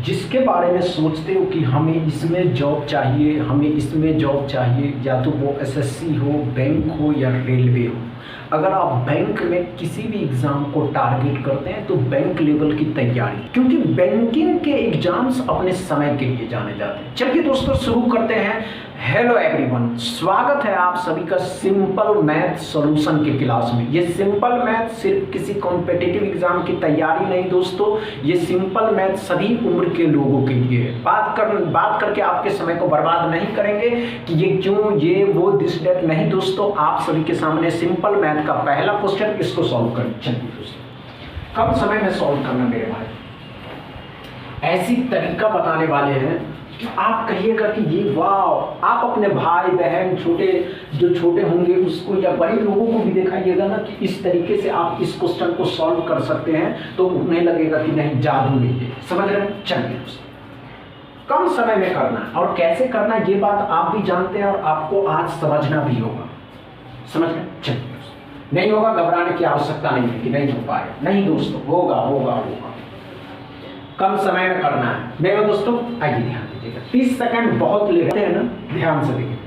जिसके बारे में सोचते हो कि हमें इसमें जॉब चाहिए, हमें इसमें जॉब चाहिए, या तो वो एसएससी हो, बैंक हो या रेलवे हो। अगर आप बैंक में किसी भी एग्ज़ाम को टारगेट करते हैं तो बैंक लेवल की तैयारी, क्योंकि बैंकिंग के एग्जाम्स अपने समय के लिए जाने जाते हैं। चलिए दोस्तों शुरू करते हैं। हेलो एवरीवन, स्वागत है आप सभी का सिंपल मैथ सॉल्यूशन के क्लास में। ये सिंपल मैथ सिर्फ किसी कॉम्पिटिटिव एग्जाम की तैयारी नहीं दोस्तों, ये सिंपल मैथ सभी उम्र के लोगों के लिए है। बात करके आपके समय को बर्बाद नहीं करेंगे कि ये क्यों, ये वो, दिस डेट नहीं दोस्तों। आप सभी के सामने सिंपल मैथ का पहला क्वेश्चन, इसको सॉल्व करें। चलिए दोस्तों, कम समय में सॉल्व करना मेरे भाई। ऐसी तरीका बताने वाले हैं कि आप कहिएगा कि ये वाह। आप अपने भाई बहन जो छोटे होंगे उसको या बड़े लोगों को भी दिखाइएगा ना कि इस तरीके से आप इस क्वेश्चन को सॉल्व कर सकते हैं, तो उन्हें लगेगा कि नहीं जादू नहीं है। समझ रहे हैं? चलिए दोस्तों, कम समय में करना है और कैसे करना है ये बात आप भी जानते हैं और आपको आज समझना भी होगा। समझ रहे हैं? चलिए दोस्तों, नहीं होगा घबराने की आवश्यकता नहीं है कि नहीं हो पाएगा। नहीं दोस्तों, होगा होगा होगा। कम समय में करना है मेरे दोस्तों। आइए ध्यान दीजिएगा, 30 सेकंड बहुत लेते हैं ना, ध्यान से देखिए।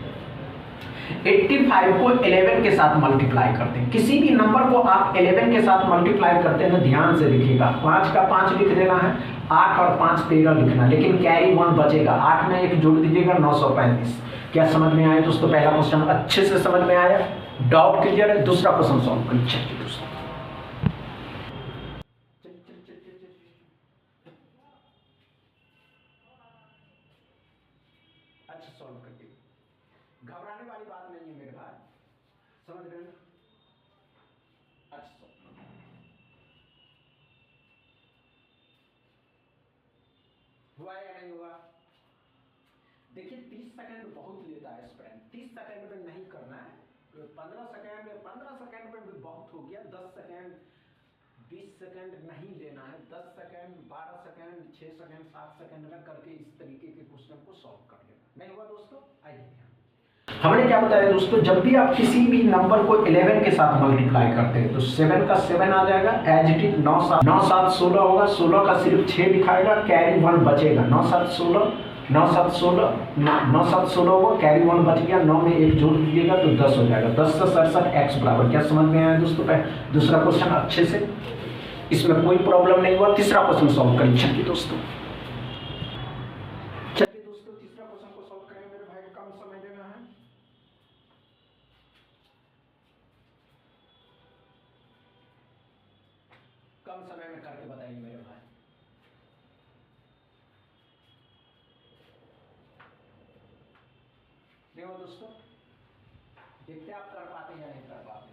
85 को 11 के साथ मल्टीप्लाई करते हैं। किसी भी नंबर को आप 11 के साथ मल्टीप्लाई करते हैं ना, ध्यान से देखिएगा। 5 का 5 लिख देना है, 8 और 5 13 लिखना, लेकिन कैरी 1 बचेगा। 8 में 1 जोड़ दीजिएगा, 935। क्या समझ में आया दोस्तों? पहला क्वेश्चन अच्छे से समझ में आया, डाउट क्लियर है। दूसरा क्वेश्चन सॉल्व करिए दोस्तों। अच्छा सॉल्व करिए, घबराने वाली बात नहीं है मेरे भाई। समझ रहे हैं? अच्छा हुआ या नहीं हुआ? देखिए 30 सेकंड बहुत लेता है स्प्रेंट। 30 सेकंड में नहीं करना है, 15 सेकंड में भी बहुत हो गया। 10 सेकंड 20 सेकंड नहीं लेना है। 10 सेकंड 12 सेकंड 6 सेकंड 7 सेकंड में करके इस तरीके के क्वेश्चन को सॉल्व कर लेना। नहीं हुआ दोस्तों? आइए, हमने क्या बताया दोस्तों, जब भी आप किसी भी नंबर को 11 के साथ मल्टीप्लाई करते हैं तो 7 का 7 आ जाएगा, एज इट इज 9 7 16 होगा। 16 का सिर्फ 6 दिखाएगा, कैरी 1 बचेगा। 9 7 16 होगा, कैरी 1 बच गया। 9 में 1 जोड़ दीजिएगा तो 10 हो जाएगा। 10 से 67 x बराबर। क्या समझ में आया दोस्तों? दूसरा क्वेश्चन अच्छे से, इसमें कोई प्रॉब्लम नहीं हुआ। तीसरा क्वेश्चन सॉल्व करिए। चलिए दोस्तों, तीसरा क्वेश्चन को सॉल्व करें मेरे भाई, कम समय देना है। कम समय में करके बताइए मेरे भाई। देखो दोस्तों, देखते आप कर पाते हैं या नहीं कर पाते।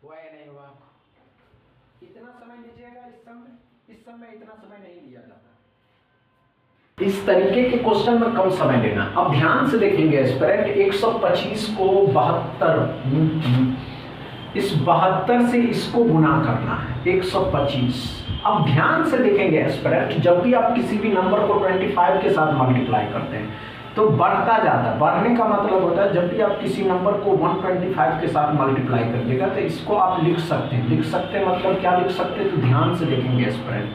हुआ या नहीं हुआ? इतना समय लीजिएगा। इस समय इतना समय नहीं लिया जाता। इस तरीके के क्वेश्चन में कम समय लेना। अब ध्यान से देखेंगे एस्पिरेंट, 125 को 72, इस 72 से इसको गुना करना है, 125। अब ध्यान से देखेंगे एस्पिरेंट, जब भी आप किसी भी नंबर को 25 के साथ मल्टीप्लाई करते हैं तो बढ़ता जाता है। बढ़ने का मतलब होता है जब भी आप किसी नंबर को 125 के साथ मल्टीप्लाई करिएगा तो इसको आप लिख सकते हैं। मतलब क्या लिख सकते हैं, तो ध्यान से देखेंगे एस्पिरेंट,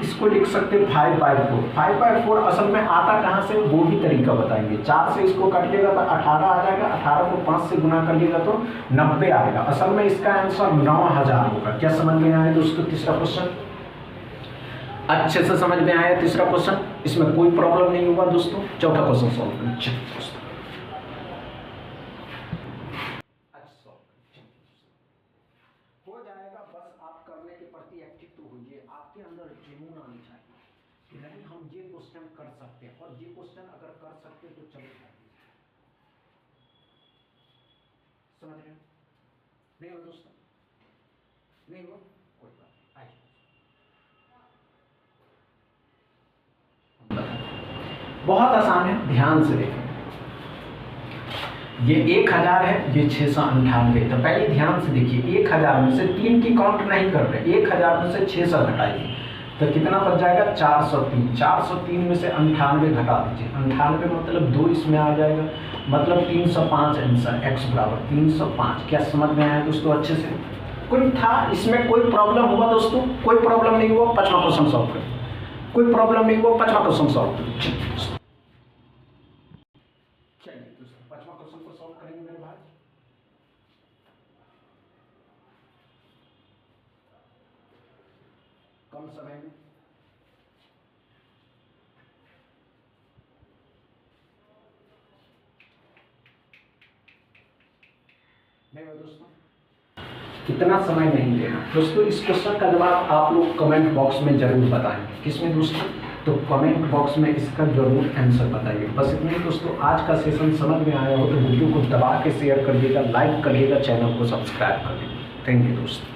इसको लिख सकते हैं 5/4। 5/4 असल में आता कहाँ से, वो भी तरीका बताएंगे। 4 से इसको काटिएगा तो 18 आ जाएगा। 18 को 5 से गुना करिएगा तो 90 आएगा। असल में इसका आंसर 9000 होगा। क्या समझ में आया दोस्तों? तीसरा क्वेश्चन अच्छे से समझ में आया। तीसरा क्वेश्चन, इसमें कोई प्रॉब्लम नहीं होगा दोस्तों। चौथा क्वेश्चन सॉल्व करिए दोस्तों। हो जाएगा, बस आप करने के प्रति एक्टिव तो होइए। आपके अंदर जुनून आनी चाहिए कि नहीं हम ये क्वेश्चन कर सकते हैं, और ये क्वेश्चन अगर कर सकते तो चलो समझ रहे हैं? नहीं हो दोस्तों? नहीं हो, कोई बात नहीं। आइए, बहुत आसान है, ध्यान से देखें। ये 1000 है, ये 698। तो पहले ध्यान से देखिए, 1000 में से 3 की काउंट नहीं कर रहे। 1000 में से 600 घटाइए तो कितना बच जाएगा, 403। 403 में से 98 घटा दीजिए। 98 मतलब 2 इसमें आ जाएगा, मतलब 305 आंसर। x बराबर 305। क्या समझ में आया दोस्तों? अच्छे से कोई था इसमें कोई प्रॉब्लम हुआ दोस्तों? कोई प्रॉब्लम नहीं हुआ, 5वां क्वेश्चन सॉल्व करें। कोई प्रॉब्लम नहीं हुआ, 5वां क्वेश्चन सॉल्व करें। चलिए दोस्तों 5वां क्वेश्चन को सॉल्व करेंगे मेरे भाई। कम समय में नहीं दोस्तों, कितना समय नहीं लेना दोस्तों। इस क्वेश्चन का जवाब आप लोग कमेंट बॉक्स में जरूर बताएं। किसमें दोस्तों? तो कमेंट बॉक्स में इसका जरूर आंसर बताइए। बस इतनी दोस्तों, आज का सेशन समझ में आया हो तो वीडियो को दबा के शेयर कर दिएगा, लाइक करिएगा, चैनल को सब्सक्राइब कर दीजिएगा। थैंक यू दोस्तों।